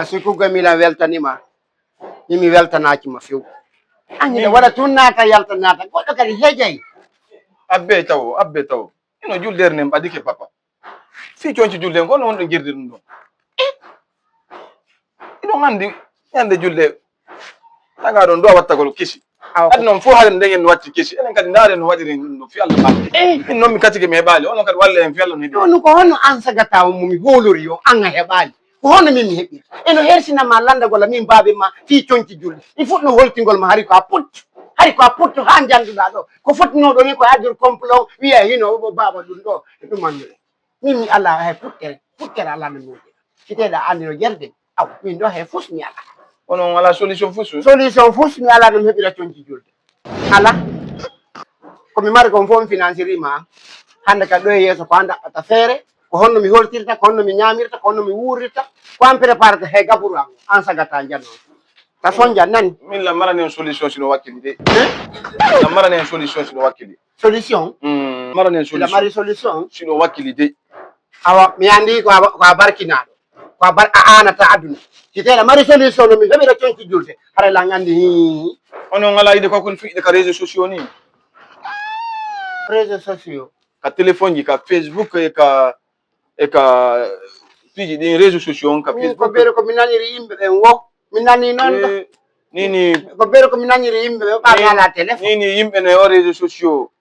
asiku gamila weltanima imi weltanaki ma few angida wala tunnata yaltanata goddo kadi hejay abbe taw ino juldere ne mbadike papa fi cionci julde ko non do girdi dum don ino ngandi yande julde taga don do wattagol kisi adi non fo halen dengen watti kisi enen kadi ndare no wadiri no fi Allah ba min non mi katike me heɓali onon kadi walle en fi Allah no heɓi ɗon ko honno an sagatawo mumi holori yo an a heɓali ko honno min mi heɓi eno hersinama landagol min baabe ma fi conci julde il faut no holtingol ma hari ko a putto ha janduɗa ɗo ko fottinoɗo ni ko addur complot wiya hino baba ɗum ɗo e ɗum anduɗe min mi ala hay fukkere ala no moƴƴi siteɗa andino jerde aw min ɗo hay fus mi ala onon wala solution fus mi ala ɗum heɓira conci julde ala komi mari kon fof mi financirima hande kadi ɗo e yeeso ko an daɓɓata feere ko honno mi holtirta ko honno mi ñamirta ko honno mi wuurrirta ko an préparata he gaburu an sagata janno ta sonja nani min la marani solution sino wakkili de la marani solution sino wakkili solution marani solution la mari solution sino wakkili de awa mi andi ko a barkinaɗo ko a anata aduna si teɗa mari solution no mi heɓira conci julde hara la gandi onon ngala ide ko kon fiide ka réseaux sociaux ni réseaux sociaux ka téléphone ji ka Facebook e ka fiji ɗin réseaux sociaux on ka Facebook ko ɓeere ko mi naniri yimɓe ɓen wo mi nani noon nini ko ɓeere ko mi naniri yimɓe ɓe ɓaami ala téléphone nini yimɓe ne o réseaux sociaux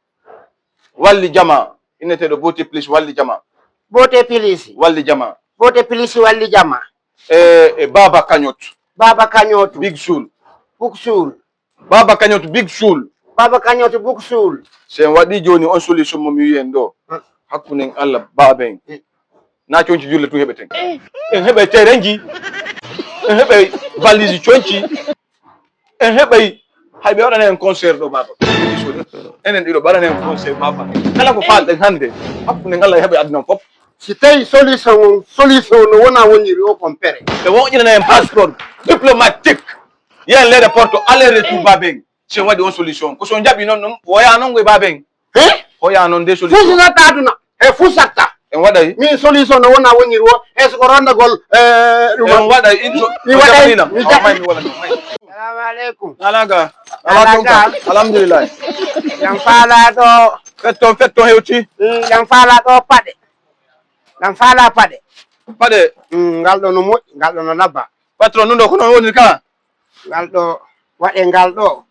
walli jama inneteɗo beauté plus walli jama beauté plus walli jama walli jama e baba kañot big soul baba kañot big soul sen waɗi joni on solution mo mi wiyen ɗo hakkunen Allah baben na conci julle tu heɓeten en heɓe terenji en heɓe valise conci en heɓay hayɓe waɗana en concert ɗo baba enen ɗiɗo ɓaɗana en concert baba kala ko falɗen hande hakkunen Allah heɓe aduna fof si tawi solution no wona woniri o kon pere ɓe woƴƴinana en passeport diplomatique yen leyde porto aller retour baben sen waɗi on solution ko son jaɓi noon woya noon goye baben hoya noon de solution fusinata aduna e fusatta en waɗay min solution no wona woniri o e soko rondagol en waɗay mi waɗayna salamu aleykum alaga alhamdulillah jam faala ɗo fetton hewti jam faala ɗo paɗe jam faala paɗe ngal ɗo no moƴƴi ngal ɗo no labba patron nun ɗo ko noon woniri kala ngal ɗo waɗe ngal ɗo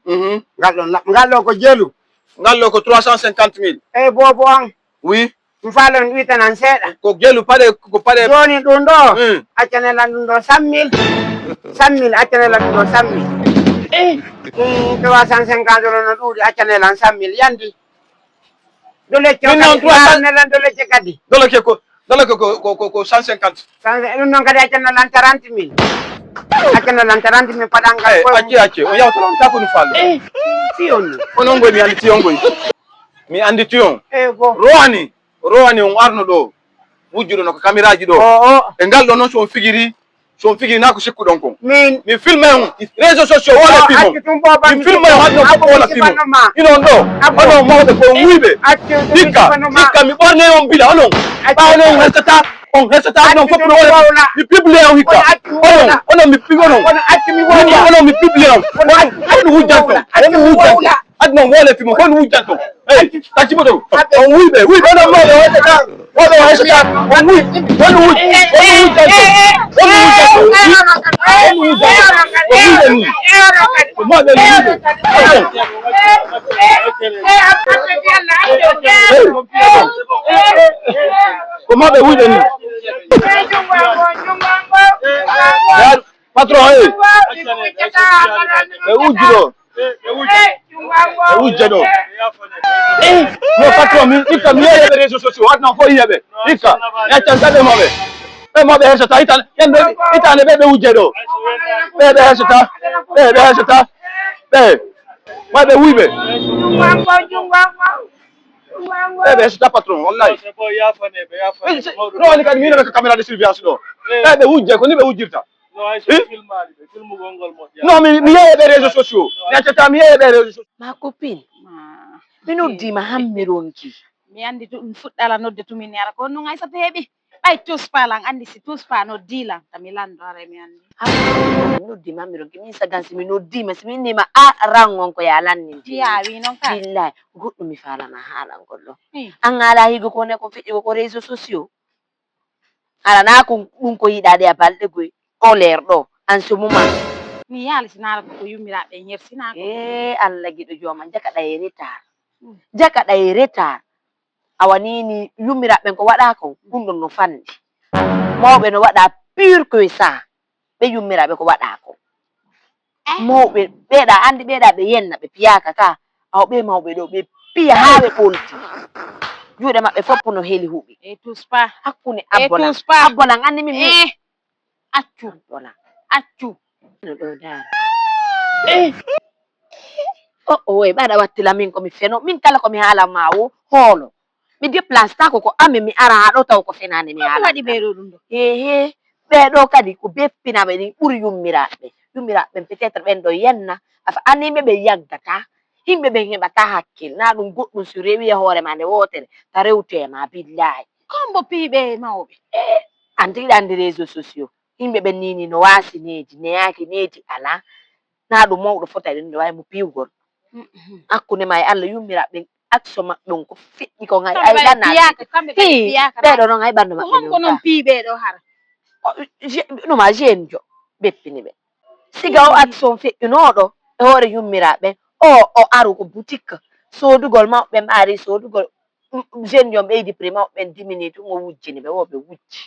ngal ɗo ko jelu ngal ɗo ko 350 000 eyyi bobo an oui mi faala mi witanan seeɗa ko jelu paɗe ko paɗe joni ɗum ɗo accanelan ɗum ɗo 100 000 accanelan ɗum ɗo 100 000 350 no ɗuuɗi accanelan 100 000 yandi doleccenelan dolecce kadi doleke ko 150 ɗum noon kadi accanelan 30 000 accanelan 30 000 paɗangal acce o yawtata on tako ɗum fallo tiyon onon goy mi andi tiyon goy mi andi tiyon eyyi bo rowani on arno ɗo wujjuɗo no ko caméra ji ɗo e ngal ɗo noon son figiri na ko sikkuɗon kon min mi filme on réseaux sociaux wala pimo mi filme on hadno fof wala pimo inon ɗo onon mawɓe ko wuyɓe hikka mi ɓorne on mbiɗa onon ɓawne on hersata non fof no wala mi publie on hikka onon mi publie on on wujjanto adno wole fimo kon wujjanto taccibo to on wuyɓe onon mawɓe hersata woɓe hersata on wujjanto comment ɓe wuyɓe ni patron ɓe wujji ɗo ɓe wujje ɗo no patron mi ikka mi yeeɓe réseaux sociaux watno fo yiyeɓe ikka ƴaccantaɓe moɓe ɓe moɓe hersata itane ɓe wujje ɗo ɓe hersata ɓe waɓe wuyɓe ɓe hersata patron wallahi rowani kadi minoɓe ko caméra de surveillance ɗo ɓe wujje ko ni ɓe wujjirta non mi yeeɓe réseaux sociaux mi accata mi yeeɓe réseaux sociaux ma copine mi noddima hammi ronki mi andi to ɗum fuɗɗala nodde tumin yara ko non Aissata heeɓi Ay tuspa lang andi si tuspa no dilang tamilando are mi andi. No di ma miro kimi sa gansi mi no di ma simi ni ma a rangon ko ya lan ni. Ya wi non ka. Billahi guddu mi fala ma halan gollo. An ala higo ko ne ko fi ko rezo sosio. Ala na ko dum ko yidade a balde goy o lerdo an sumuma. Mi yali sinara ko yumiraɓe yersina ko. Allah giɗo joma jaka ɗa retar. Jaka ɗa retar. Awanini yumiraɓe ko waɗa ko ɗum ɗon no fandi. Mawɓe no waɗa pure que ça. Ɓe yummiraɓe ko waɗa ko. Mawɓe ɓeɗa andi ɓeɗa ɓe yenna ɓe piyaka ka. Aw ɓe mawɓe ɗo ɓe piya ha ɓe ɓolti. Juuɗe maɓɓe fopp no heli huɓi. Tuspa. Hakkunde abbolan. Abbolan andi min. Accu. Accu. No ɗo dar. Oye ɓaɗa wattila min komi feno min kala komi haala ma wo hoolo mi déplace ta ko ami mi ara ha ɗo taw ko fenande mi haala waɗi ɓeɗo ɗum ɗo ɓeɗo kadi ko beppinaɓe ɗin ɓuuri yummiraɓe peut être ɓen ɗo yenna afa anime ɓe yaggata himɓe ɓen heɓata hakkil na ɗum goɗɗum so rewi e hoore ma nde wotere ta rewtema billahi kombo piiɓe mawɓe antiɗa andi réseau sociaux himɓe ɓen nini no wasi needi neyaki needi ala na ɗum mawɗo fota ɗin ɗo wawi mo piwgol hakkunde ma e Allah yummiraɓe action maɓɓe ko feƴƴi ko ngay ay ɗannaɓe ɓeɗo noon ay ɓandu maɓɓe honko noon piiɓeɗo hara ɗuma jeune jo beppini ɓe siga o action feƴƴunoɗo e hoore yummiraɓe o aru ko boutique sodugol mawɓe mbaari sodugol jeune jo ɓeydi prix mawɓe dimini tun o wujjini ɓe woɓe wujji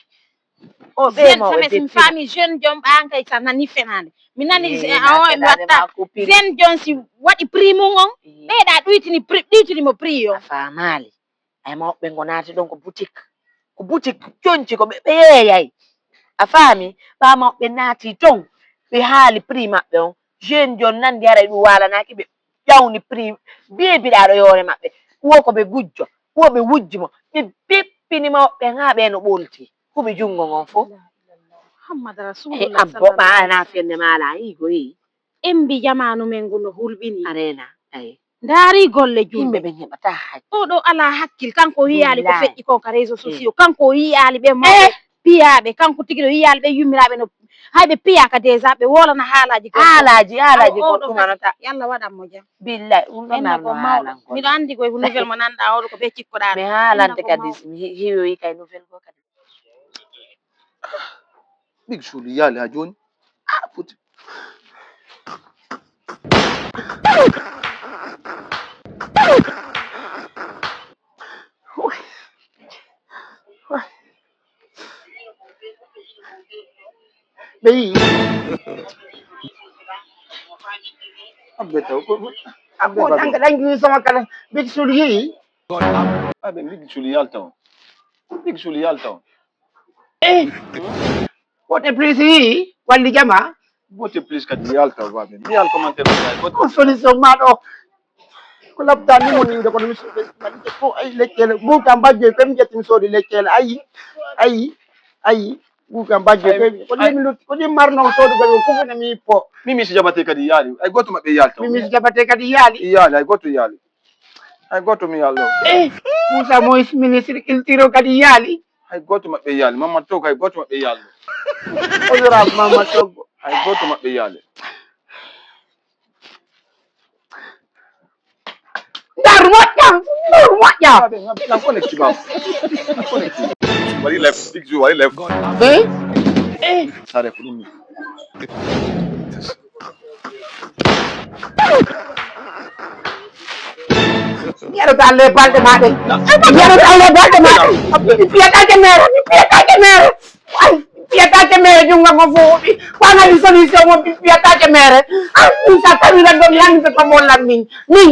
o ɓe mawɓe fami jeune jom ɓan kay sa nani fenade mi nani awo mi watta jeune jon si waɗi prix mum on ɓeeɗa ɗuytinimo prix yo famali ay mawɓe ngo naati ɗon ko boutique conci ko ɓe yeeyay a faami ɓa mawɓe naati ton ɓe haali prix maɓɓe on jeune jon nandi haray ɗum walanaki ɓe ƴawni prix beebiɗaɗo yoore maɓɓe wo ko ɓe gujjo wo ɓe wujjimo ɓe beppini mawɓe ha ɓe no ɓolti huɓe jungo ngon fo abbo ma ana fenne mala yigo yi embi jamanu men ngu no hulɓini arena ay ndaari golle julɓe ɓe heɓata hakkil oɗo ala hakkil kanko yiyali ko feƴƴi kon ka réseau sociaux kanko yiyali ɓe mawɓe piyaɓe kanko tigi ɗo yiyali ɓe yummiraɓe no hayɓe piyaka déjà ɓe wolana haalaji ko ɗumanota yallah waɗanmo jam billahi ɗum ɗo narno haalan miɗo andi koye nouvelle mo nanɗa oɗo ko ɓe cikkoɗa mi haalante kadi heewoyi kay nouvelle ko kadi Big Soul yali ha joni futi ɓeyi abbe ɗanka ɗangi sama kala Big Soul yeeyi aɓe Big Soul yalta on Big Soul yalta on wote plus yeeyi walli jama bote plus kadi yalta on baɓe mi yal commentaire ko solution maɗo ko labtani moninde kono mi soodi waɗde ko ay lekkele ɓuukam mbajjoy koye mi ƴetti mi soodi lekkele ayi ɓuukam mbajjoy ko ɗimi lutti ko ɗim marnon soodugol o kufune mi yippo Mimi si Jabate kadi yaali ay goto maɓɓe yalta Mimi si Jabate kadi yaali ay goto mi yallo Moussa Moïse ministre culture kadi yaali hay goto maɓɓe yaali Mamadou Toggo hay goto maɓɓe yallo honorable Mamadou Toggo hay goto maɓɓe yaali ndar moƴƴa nan connecti ba wari left Big Soul wari left sare ko ɗum yeroto Allah e balɗe maɗe yeroto Allah e balɗe maɗe mi piyatake mere piyatake mere junga mo fooɗi wanali solution mo piyatake mere ɗum sa tawilan ɗo mi hannde ko mollan min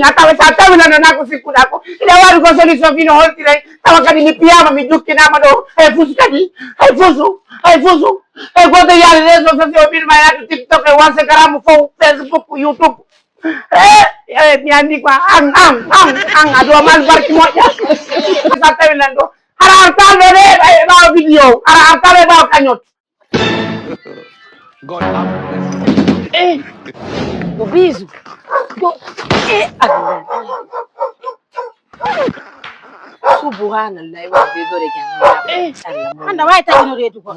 a tawa sa tawilana ko sikkuɗa ko ina waɗi ko solution fino holtiray tawa kadi mi piyama mi jukkinama ɗo hay fusu kadi hay fusu e goto yaali réseau sociaux ɓirma yaade TikTok e Instagram fof Facebook YouTube mi andi quoi an aɗo mal barki moƴƴa sa tawilan ɗo hara artalɗo ɗe e ɓawa vidéo hara artalɗo e ɓawa kañot o bisu subhanallah wa be dore jang anda way ta ino redu ko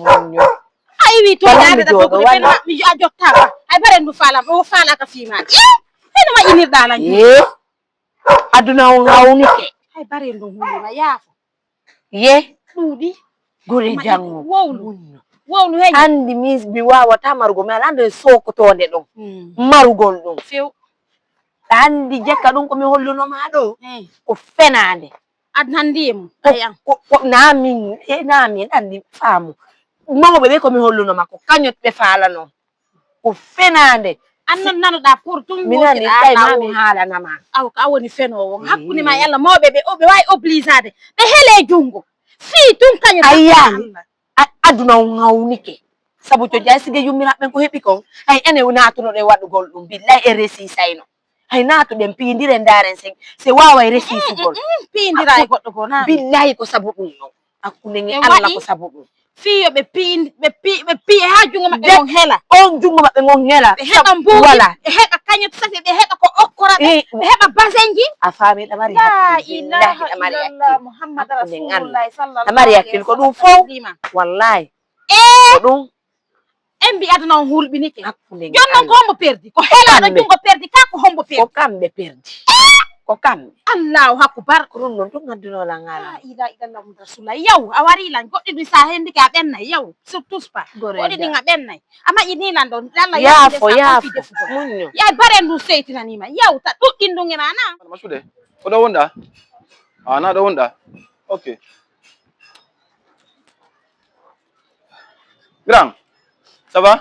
ay wi to yaade da to ko ben mi jotta ba ay bare ndu falam o fala ka fi ma ina ma inir dala aduna ngawni ke ay bare ndu hulima yaafo ye dudi gore jango wowlu hen andi mis bi wawata marugo mi ande sokotonde ɗum marugol ɗum few andi jekka ɗum komi holluno ma ɗo ko fenande adnandiyemo namin andi faamu mawɓe ɓe komi holluno ma ko kañot ɓe falano ko fenande annon nanoɗa pour tum minani tay mami haalanama aw ka woni fenowo hakkunde ma yalla mawɓe ɓe ɓe wawi obligade ɓe hele jungo fi tum kañot ayani aduna ngawnike sabu to jay sige yummiraɓe ko heɓi kon hay ene natuno ɗe waɗugol ɗum billahi e resi sayno hay natuɗen pindire ndaren se wawa e resisugol pindira e goɗɗo ko na billahi ko sabu ɗum ɗo hakkunde nge Allah ko sabu ɗum fiyo ɓe pi ha jungo maɓɓe gon hela on jungo maɓɓe gon hela ɓe heɓa mbuuɗi ɓe heɓa kañot sase ɓe heɓa ko okkora ɓe heɓa basenji a faami ɗamari hakkille Muhammad Rasulullah sallallahu ɗamari hakkille ko ɗum fof wallahi ko ɗum en mbi aduna on hulɓinike hakkunde jonnon ko hombo perdi ko helaɗo jungo perdi ka ko hombo perdi ko kamɓe perdi ko kamɓe allahu akbar ko ɗum ɗon ɗum addunola ngala ila illallah rasulullah yaw a wari lan goɗɗi ɗi sa hendike a ɓennay yaw surtout pas goɗɗi ɗin a ɓennay a maƴi ni lan ɗon allah yaafo muñño ya bare ndu seytinanima yaw ta ɗuɗɗin ɗum ena na masude ko ɗo wonɗa na ɗo wonɗa ok grand ça va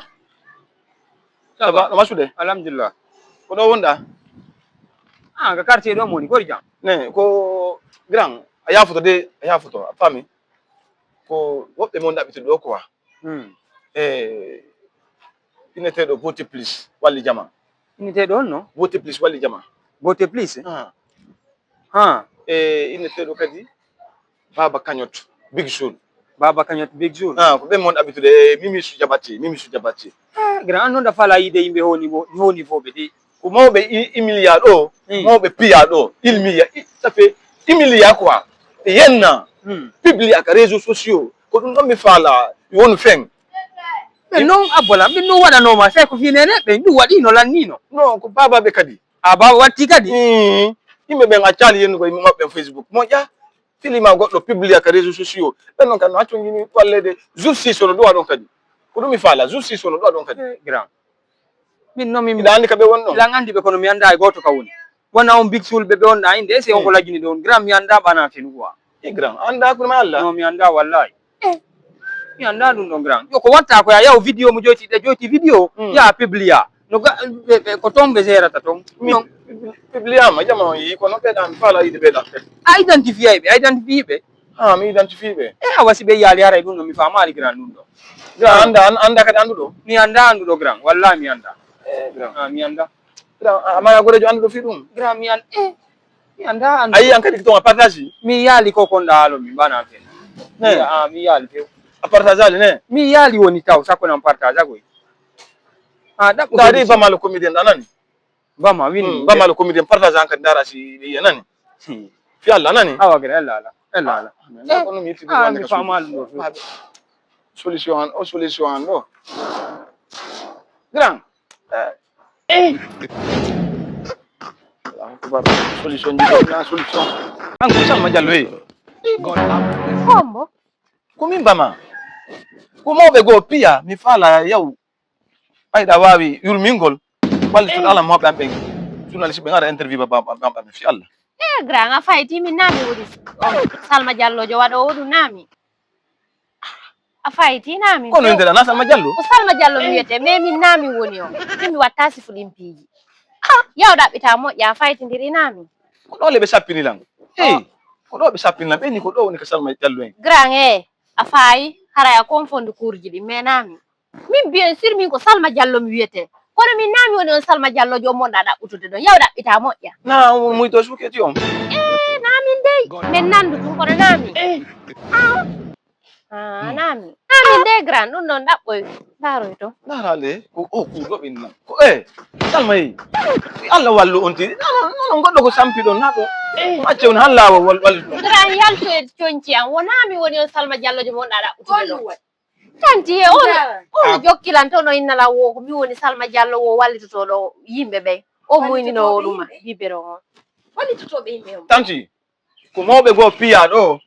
no masude alhamdulillah ko ɗo wonɗa ga quartier ɗo moni gori jam ne ko grand a yafoto de a yafoto a faami ko woɓɓe mon ɗaɓɓiti ɗo quoi inneteɗo beauté plus walli jama inneteɗo on no beauté plus walli jama beauté plus inneteɗo kadi baba kañot big soul baba kañot big soul ko ɓe mon ɗaɓɓitude mimisu jabatti grand an noon ɗa fala yide yimɓe honi foɓe de ko mawɓe imilia ɗo mawɓe piya ɗo ilmiya ça fait imilia quoi ɓe yenna publia ka réseau sociaux ko ɗum ɗon mi faala wonu feng ɓe noon abola ɓe noon waɗanoma sey ko finene ɓe ɗum waɗino lannino non ko babaɓe kadi a baba watti kadi yimɓe ɓen accali yennugo yimɓe maɓɓe Facebook moƴƴa filima goɗɗo publia ka réseau sociaux ɓen noon kadi no accogini wallede justice ono ɗuwa ɗon kadi ko ɗum mi faala justice ono ɗuwa ɗon kadi grand min noon min andi ka ɓe wonɗon lan andi ɓe kono mi anda e goto ka woni wona on big sul ɓe wonɗa inde ese on ko lajjini ɗon grand mi anda ɓana fenugoa grand anda hakkude ma Allah non mi anda wallahi mi anda ɗum ɗon grand yo ko watta ko ya yaw vidéo mo joyti vidéo ya publia no ko toon ɓe serata toon non publiama jama on yi kono ɓeɗa mi faala yide ɓeɗa a identifie ɓe mi identifie ɓe a wasi ɓe yaali haray ɗum ɗo mi famali grand ɗum ɗo grand anda kadi anduɗo mi anda anduɗo grand wallahi mi anda grand mi anda amaya goɗejo anduɗo fi ɗum grand mi anda andu ayi an kadi ton a partage mi yaali ko konɗa haalo mi ɓana fen mi yaali few a partage ali ne mi yaali woni taw sakko nan partage agoy ɗaɗi bamalo comédien ɗa nani bama wini bamalo comédien partage an kadi dara si yiya nani fi Allah nani awa gre ella kono mi yetti mi famali ɗo solution an ɗo grand solution jiɗona solution an ko Salma Diallo hombo ko min bama ko mawɓe goo piya mi faala yaw ɓayɗa wawi yurmingol wallitude ala mawɓe an ɓen journaliste ɓe gara interview ɓaɓe fi Allah grand a fayti min naami woni Salma Diallo jo waɗo woɗum naami a fayti naami kono windela na Salma Diallo ko Salma Diallo mi wiyete mais min naami woni o min mi watta sifuɗin piiji yaw ɗaɓɓita moƴƴa a faytidiri naami ko ɗo le ɓe sappinilan ko ɗo ɓe sappinilan ɓeni ko ɗo woni ko Salma Diallo en grand a fayi haray a confonde kurji ɗi mais naami min bien sûr min ko Salma Diallo mi wiyete kono min naami woni on Salma Diallo jo monɗa ɗaɓɓutude ɗon yaw ɗaɓɓita moƴƴa na muyto suketi on naamin dey min nandu ɗum kono naami Nami nde grand ɗum ɗon ɗaɓɓoy ndaroy to Narale ko kuuɗo ɓen nan ko Salma yi Allah wallu on tiri non goɗɗo ko sampi ɗon na ɗo acce on han laawa walli grand yalto e coñci am wonami woni on Salma Diallo jo monɗa ɗaɓɓutude ɗo tanti e on jokkilanto no innala wo ko mi woni Salma Diallo wo wallitotoɗo yimɓe ɓen o muyninowo ɗuma bibero on wallitotoɓe yimɓe on tanti ko mawɓe goo piya ɗo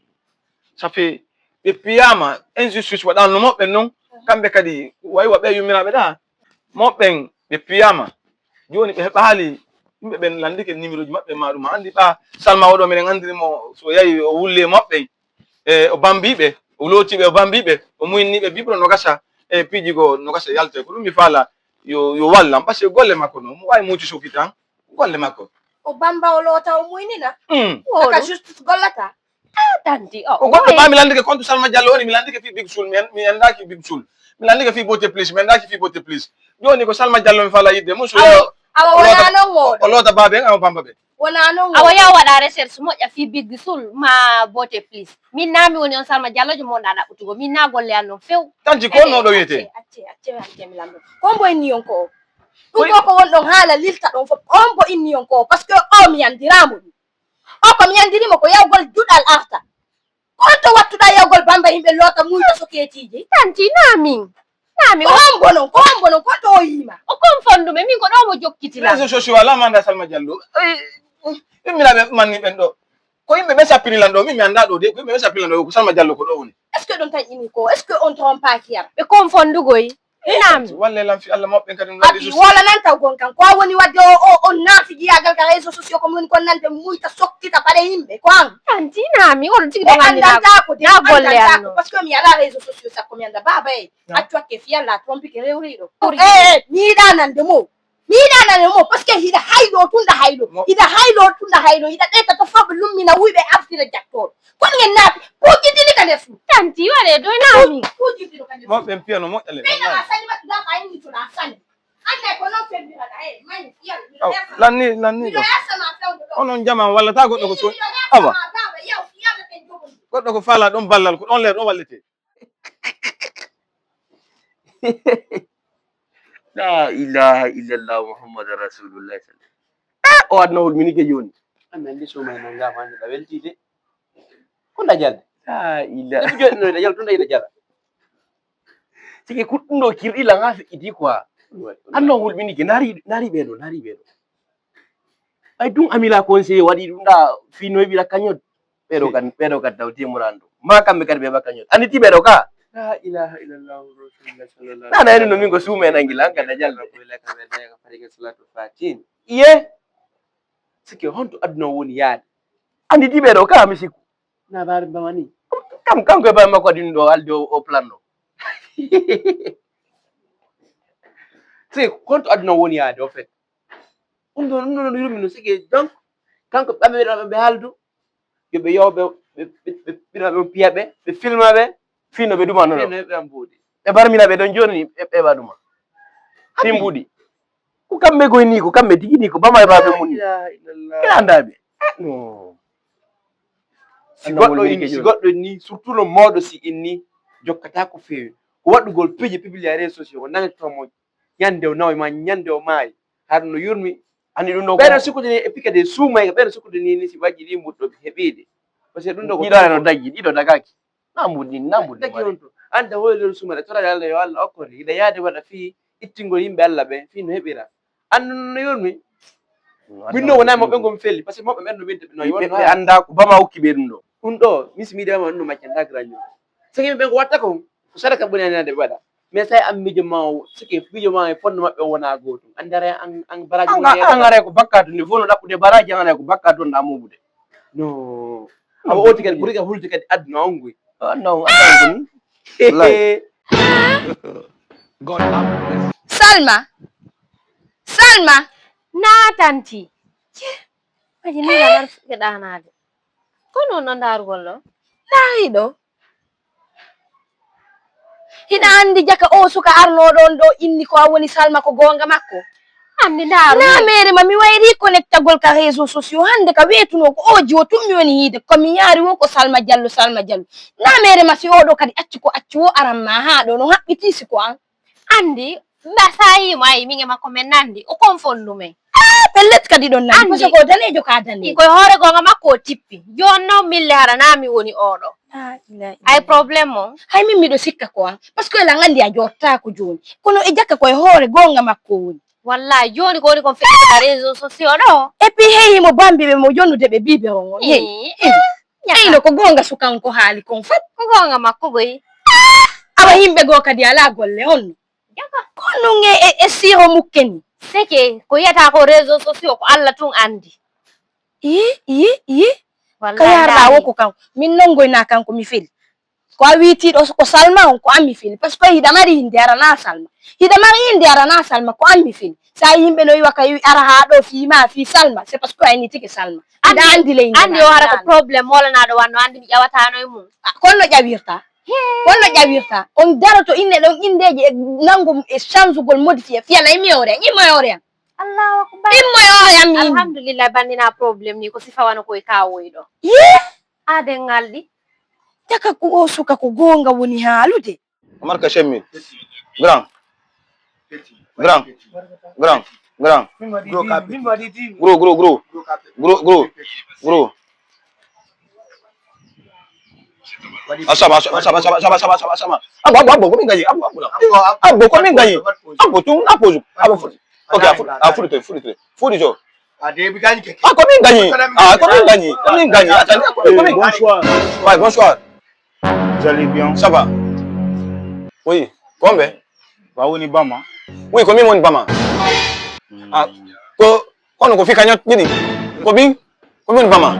ça fait ɓe piyama injustice waɗano moɓɓen noon kamɓe kadi wayi waɓe yummiraɓe ɗa moɓɓen ɓe piyama joni ɓe heɓali yimɓe ɓen landike numéro ji maɓɓe maɗuma andi ɓa Salma oɗo miɗen andirimo so yahi o wulle moɓɓen o bambiɓe o lootiɓe o bambiɓe o muyinniɓe bibro no gasa piiji go no gasa yalte ko ɗum mi faala yo wallam par ce que golle makko no mo wawi muti soki tan golle makko o bamba o loota o muynina kaka justice gollata tanti ko goɗɗo ɓa mi landike compte Salma Diallo oni mi landike fi big sul mi andaki big sul mi landike fi beauté plus mi andaki fi beauté plus joni ko Salma Diallo mi faala yidde mum so awa wona noon woɗo o loota babe en ama bamba ɓe wona noon awa yaw waɗa recherche moƴƴa fi big sul ma beauté plus min nami woni on Salma Diallo jo monɗa ɗaɓɓutugo min na golle an noon few tanti ko no ɗo wiyete acce mi lamdo ko mbo inni on ko ɗum ko ko wonɗon haala lilta ɗon fof on mbo inni on ko par ce que o mi yandiramo ɗum o ko mi yandirimo ko yawgol juɗal arta konto wattuɗa yawgol bamba yimɓe loota muyta soketiji tanti namin ko hombo noon konto o yima o confondume min ko ɗo mo jokkitila réseaux sociaux ala manda Salma Diallo yummiraɓe manni ɓen ɗo ko yimɓe ɓe sappinilan ɗo min mi anda ɗo de ko yimɓe ɓe sappinilan ɗo ko Salma Diallo ko ɗo woni est ce que ɗum tan imi ko est ce que on trompaki yam ɓe confondugoy nami walle lam fi Allah moɓɓen kadi abi wala nan taw gon kan ko woni wadde o naafi jiyagal ka réseaux sociaux ko woni kon nande muyta sokkita paɗe yimɓe ko an tanti nami oɗo tigi ɓe andantako na golle an par ce que mi ala réseaux sociaux sakko mi anda baba accu hakke fiyalla trompike rewriɗo miiɗa nande mo par ce que hiɗa haylo tunda haylo hiɗa ɗeta to fof ɓe lummina wuyɓe artira jattoɗo kono ngen naafi pujidini ka nder fu tanti waɗe doy nami pujidino ka nder moɓɓen piyano moƴƴale ɓeɗaa sani wattuɗa ka yimitoɗa sani ande ko noon femmiraɗa mani lanni ɗo onon jama walla ta goɗɗo ko soñi awa goɗɗo ko faala ɗon ballal ko ɗon leer ɗon wallete La ilaha illallah Muhammadu Rasulullah o adna hulminike joni Ami andi so may non ngam hande da weltide ko dajalde la ilaha ɗum joni no dajal tun dayda jala sike kuɗɗuɗo kirɗila nga feƴƴiti quoi anno hulminike nari ɓeɗo ay ɗum amila conseillé waɗi ɗum ɗa fino heɓira kañot ɓeɗo kad dawti murando ma kamɓe kadi ɓe ɓa kañot anditi ɓeɗo ka la ilaha illallah Rasulullah sallallahu nana eni no min ko suumen angila an kada jalde ka fariga salatu fatin iye sike honto aduna woni yaade anditi ɓeɗo ka mi sikku na bar bamani kanko e bawi makko adini ɗo halde o plan ɗo sike honto aduna woni yaade o fait ɗum ɗon yurmino sike donc kanko ɓaɓe ɓe haaldu yoɓe yewɓe ɓe piyaɓe ɓe filmaɓe fino ɓe duma nono ɓe barmina ɓe ɗon joni ɓe ɓa ɗuma fin mbuɗi ko kamɓe koye ni ko kamɓe tigi ni ko bama e baɓe mum ila andaɓe si goɗɗo ni surtout no mawɗo si inni jokkata ko fewi ko waɗɗugol piiji publia réseaux sociaux ko nangtomo ñande o nawa ma ñande o maayi haɗum no yurmi andi ɗum ɗo ɓeɗo sikkude ni e pique de suumayga ɓeɗo sikkude ni si wajji ɗi mbuɗɗo heɓiɗe par ce que ɗum ɗo ɗiɗo no daggi ɗiɗo dagaki nambuɗi daggi on to anda hoylol sumaɗe torade Allah yo Allah okkorde hiɗa yaade waɗa fi ittingol yimɓe Allah ɓe fi no heɓira andu no yurmi min no wonani moɓɓe gomi felli par ce que moɓɓe ɓen no winte ɓe anda ko bama hokki ɓe ɗum ɗo ɗum ɗo mismiɗama ɗum no maccanda graño siki yimɓe ko watta ko sadaka ɓuri anande ɓe waɗa mais say am miijo ma siki miijo ma e fonno maɓɓe wona gotum andare an baraji an are ko bakkatu ni fof no ɗaɓɓude baraji an are ko bakkatu on ɗa moɓude no awa oti kadi ɓuuri ka hulde kadi adduna on goy non Salma na tanti aji ni ganar fuɗɗe ɗanade ko non no ndarugol ɗo laayiɗo hiɗa andi jaka o suka arnoɗon ɗo inni ko a woni Salma ko gonga makko Andi daru. Na mere mami wayri connecta gol ka réseaux sociaux hande ka wetuno ko oji o tummi woni hide ko mi yaari won ko Salma Diallo. Na mere masi odo kadi acci ko acci wo aramma ha do no habbiti si ko an. Andi basayi mai minge makome nandi o konfondume. Pellet kadi don nandi parce que danejo ka dane. Ko hore gonga makko tippi. Jonno mille harana mi woni odo. Ay problème mo hay min miɗo sikka ko an parce que la ngandi a jotta ko joni kono e jakka koye hoore gonga makko woni wallahi joni ko woni kon feƴƴita réseaux sociaux ɗo et puis heyi mo bambiɓe mo jonnude ɓe biberon on eyno ko gonga sukanko haali kon fat ko gonga makko boyi awa yimɓe goo kadi ala golle onno kono e siro mukkeni seke ko yiyata ko réseaux sociaux ko Allah tun andi ka yarɗa wo ko kanko min nongoyna kanko mi feli ko a witiɗo ko Salma on ko an mi feli parce que hiɗa mari inde arana Salma hiɗa mari inde arana Salma ko an mi feli sa yimɓe no yiwa ka ara ha ɗo fima fi Salma c'est parce que ayni tigi Salma aɗa andi leydi andi o hara ko probléme molanaɗo wanno andi mi ƴawatano e mum konno ƴawirta on daroto inne ɗon indeji e nango e changegol modifié fiyana immoyore an Allahu akbar immoyore am alhamdulillah bandina probléme ni ko sifa wano koye kawoyɗo aden ngalɗi taka ko o suka ko gonga woni haalude Omar ka shemmi grand gros Asama. Abo ko mingayi. Abo ko mingayi. Abo tun apozu. Abo fu. Okay, furi jo. Ade bi gani keke. Ko mingayi. Ko mingayi. Bonsoir. Ouais, bonsoir. Vous allez bien? Ça va? Oui. Combien? Waoni bama. Oui, combien mon bama? Ko fika nyot gini. Combien mon bama?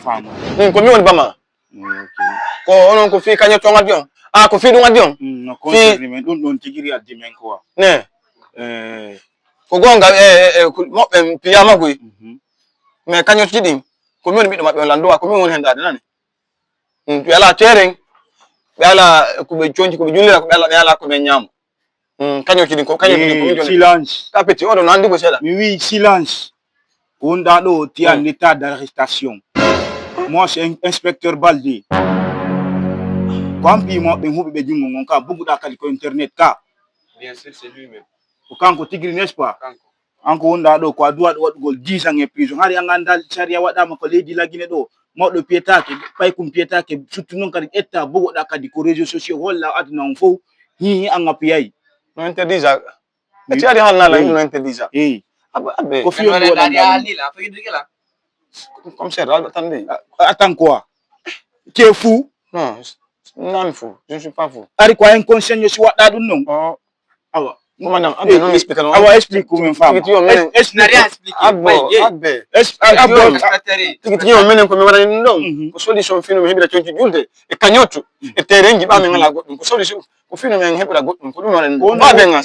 Femme. Combien mon bama? Ko onon ko fi kanyo tonga dion ko fi dunga dion no ko ni don tigiri addi men ko ne ko gonga mo piyama koy me kanyo tidin ko mi mi do mabbe lando ko mi won henda nani to ala tereng be ala ko be jonji ko be julira ko be ala ko be nyam kanyo tidin ko mi silence ka petit odo nandi ko sela oui silence on da do ti en état d'arrestation. Moi c'est inspecteur Baldi. Kwampi mo be hubi be jingo ngonka buguda kali ko internet ka. Bien sûr c'est lui même. Ko kanko tigri n'est-ce pas? Anko wonda do ko adua do wadugol 10 ans e prison. Hari angandal sharia wadama ko leydi lagine do. Mawdo pietake pay kum pietake surtout non kadi etta bugoda kadi ko réseaux sociaux wala aduna on fo hi anga piyay. No interdisa. E ti ari halna la no interdisa. Abe. Ko fiyo do la la fa yidri la. Comme ça, attendez. Attends quoi? Tu es fou? Non, fou. Je ne suis pas fou. Ari quoi inconscient je suis wada dun non? Awa. Madame, non m'explique non. Awa explique comment femme. Est-ce n'a rien expliqué. Abbe. Tiki yo menen ko mi wara non. Ko solution fino mi hebira tonti julde e kanyoto e terengi ba mi ngala goddum ko solution ko fino mi hebira goddum ko dum wara ba be nga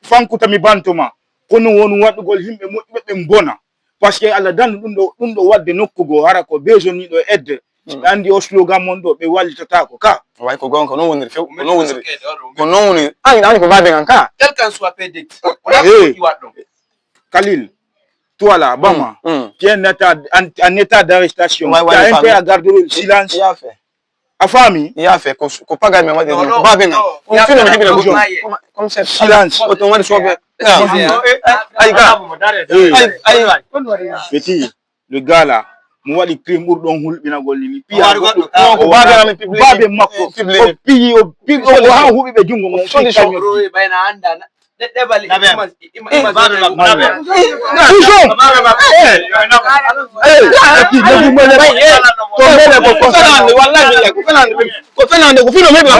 fanku tami bantoma kono wonu wadugol himbe modbe be mbona. Parce que Allah dan dum do wadde nokkugo hara ko besoin ni do aide andi o slogan mon do be wallitata ko ka way ko gonko non woniri few ko non woniri ko non woni ani ko babe nganka quel qu'en soit pédec on a qui waddo Khalil toi là Bama tu es en état d'arrestation tu as un peu à garder le silence il a fait a famille il a fait ko paga me wadde ko babe nga on fino me hebira goddum comme ça silence o ton wadi sobe petit le gars là mo wadi crime burdon hulbina golli piya ko babe makko o piyi o ha hubi be jungo mo solution bayna anda debali ima ko fenande ko fino mebe